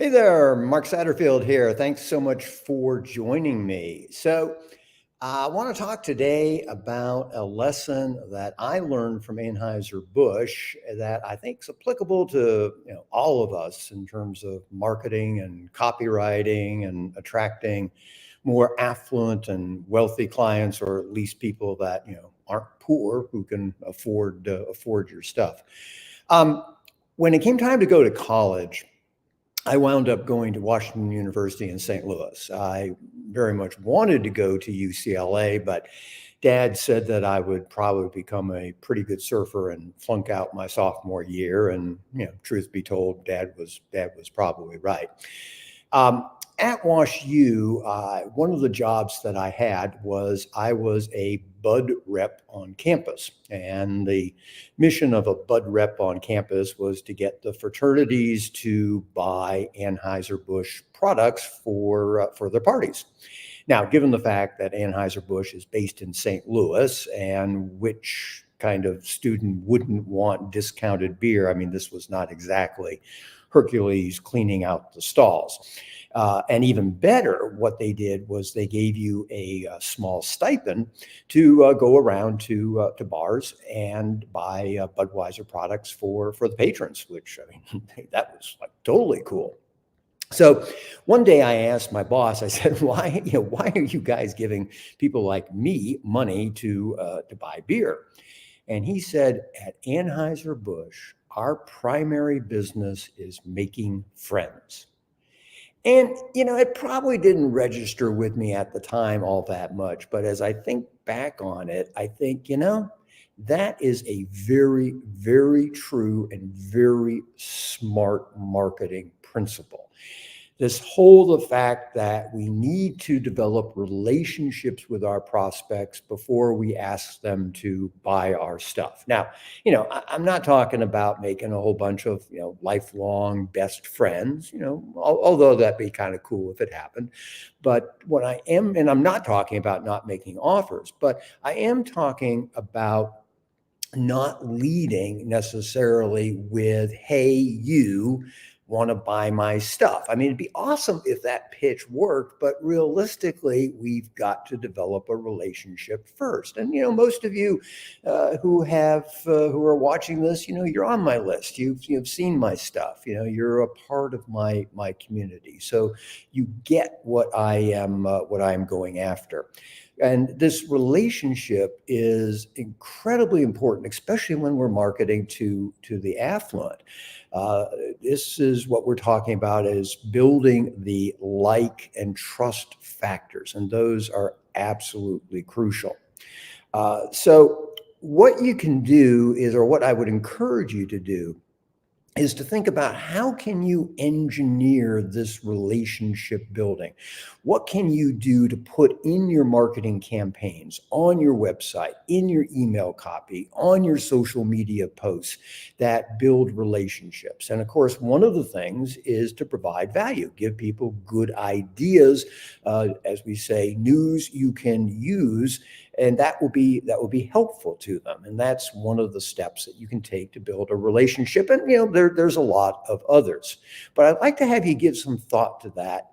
Hey there, Mark Satterfield here. Thanks so much for joining me. I want to talk today about a lesson that I learned from Anheuser-Busch that I think is applicable to all of us in terms of marketing and copywriting and attracting more affluent and wealthy clients, or at least people that aren't poor who can afford your stuff. Um, when it came time to go to college, I wound up going to Washington University in St. Louis. I very much wanted to go to UCLA, but Dad said that I would probably become a pretty good surfer and flunk out my sophomore year. And truth be told, Dad was probably right. At Wash U, one of the jobs that I had was I was a Bud rep on campus. And the mission of a Bud rep on campus was to get the fraternities to buy Anheuser-Busch products for their parties. Now, given the fact that Anheuser-Busch is based in St. Louis, and which kind of student wouldn't want discounted beer? I mean, this was not exactly Hercules cleaning out the stalls. And even better, what they did was they gave you a small stipend to go around to bars and buy Budweiser products for the patrons, which I mean, that was like totally cool. So one day I asked my boss, I said, why are you guys giving people like me money to buy beer? And he said, at Anheuser-Busch, our primary business is making friends. And, it probably didn't register with me at the time all that much. But as I think back on it, I think, that is a very, very true and very smart marketing principle. The fact that we need to develop relationships with our prospects before we ask them to buy our stuff. Now, I'm not talking about making a whole bunch of, lifelong best friends, although that'd be kind of cool if it happened. But what I am, and I'm not talking about not making offers, but I am talking about not leading necessarily with, hey, you want to buy my stuff. I mean, it'd be awesome if that pitch worked, but realistically, we've got to develop a relationship first. And most of you who are watching this, you're on my list. You've seen my stuff. You're a part of my community, so you get what I am going after. And this relationship is incredibly important, especially when we're marketing to the affluent. This is what we're talking about, is building the like and trust factors, and those are absolutely crucial. So what you can do is, or what I would encourage you to do, is to think about how can you engineer this relationship building? What can you do to put in your marketing campaigns, on your website, in your email copy, on your social media posts that build relationships? And of course, one of the things is to provide value, give people good ideas, as we say, news you can use, and that will be helpful to them. And that's one of the steps that you can take to build a relationship. And there's a lot of others, but I'd like to have you give some thought to that.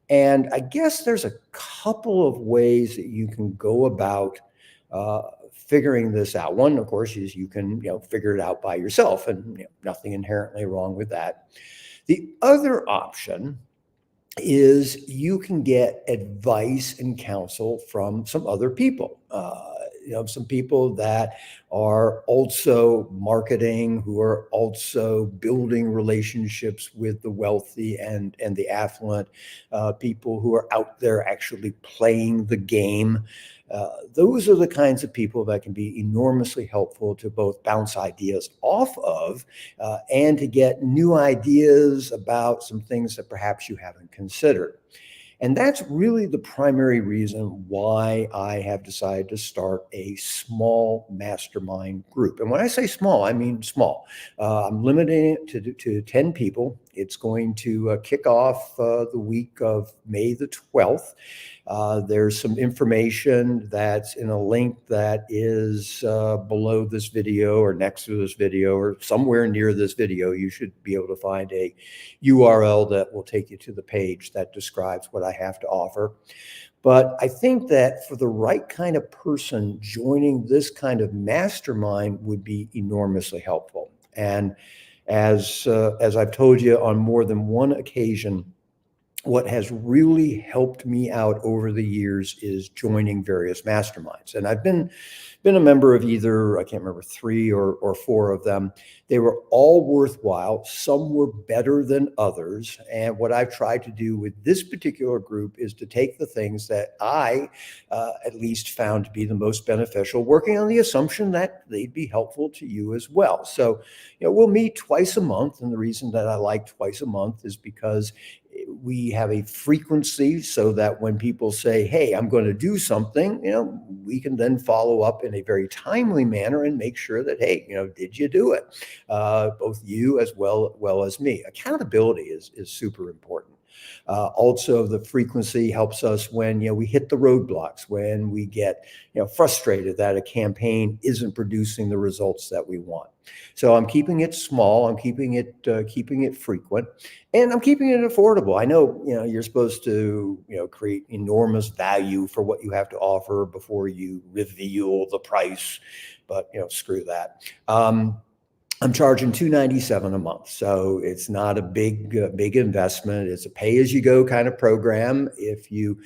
And I guess there's a couple of ways that you can go about figuring this out. One, of course, is you can figure it out by yourself, and nothing inherently wrong with that. The other option is you can get advice and counsel from some other people. Some people that are also marketing, who are also building relationships with the wealthy and the affluent, people who are out there actually playing the game. Those are the kinds of people that can be enormously helpful to both bounce ideas off of and to get new ideas about some things that perhaps you haven't considered. And that's really the primary reason why I have decided to start a small mastermind group. And when I say small, I mean small. I'm limiting it to 10 people. It's going to kick off the week of May the 12th. There's some information that's in a link that is below this video or next to this video or somewhere near this video. You should be able to find a URL that will take you to the page that describes what I have to offer. But I think that for the right kind of person, joining this kind of mastermind would be enormously helpful. And as I've told you on more than one occasion, what has really helped me out over the years is joining various masterminds. And I've been a member of either, I can't remember, 3 or 4 of them. They were all worthwhile. Some were better than others. And what I've tried to do with this particular group is to take the things that I at least found to be the most beneficial, working on the assumption that they'd be helpful to you as well. So, we'll meet twice a month. And the reason that I like twice a month is because we have a frequency so that when people say, hey, I'm going to do something, we can then follow up in a very timely manner and make sure that, hey, did you do it? Both you as well as me. Accountability is super important. Also, the frequency helps us when we hit the roadblocks, when we get frustrated that a campaign isn't producing the results that we want. So I'm keeping it small. I'm keeping it frequent, and I'm keeping it affordable. I know you're supposed to create enormous value for what you have to offer before you reveal the price, but screw that. I'm charging $297 a month, so it's not a big investment. It's a pay-as-you-go kind of program. If you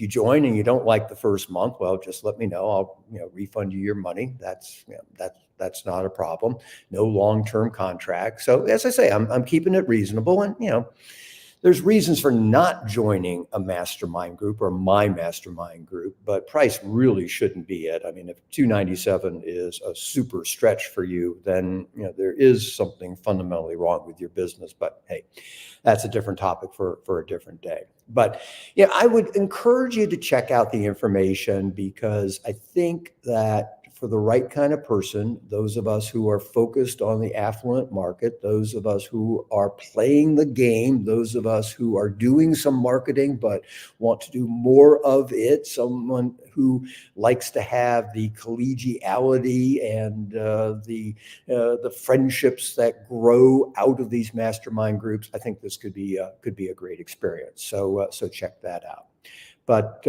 join and you don't like the first month, well, just let me know. I'll refund you your money. That's not a problem. No long-term contract. So as I say, I'm keeping it reasonable, and there's reasons for not joining a mastermind group or my mastermind group, but price really shouldn't be it. I mean, if $297 is a super stretch for you, then there is something fundamentally wrong with your business. But hey, that's a different topic for a different day. But I would encourage you to check out the information, because I think that for the right kind of person, those of us who are focused on the affluent market, those of us who are playing the game, those of us who are doing some marketing but want to do more of it, someone who likes to have the collegiality and the friendships that grow out of these mastermind groups, I think this could be a great experience. So check that out. But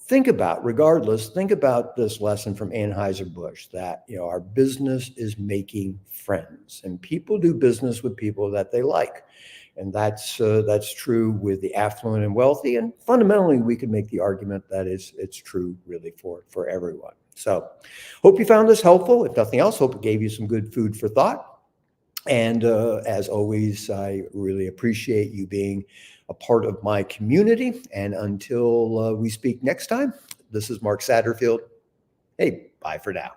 think about this lesson from Anheuser-Busch, that our business is making friends, and people do business with people that they like. And that's true with the affluent and wealthy. And fundamentally, we could make the argument that it's true really for everyone. So hope you found this helpful. If nothing else, hope it gave you some good food for thought. And as always, I really appreciate you being a part of my community. And until we speak next time, this is Mark Satterfield. Hey, bye for now.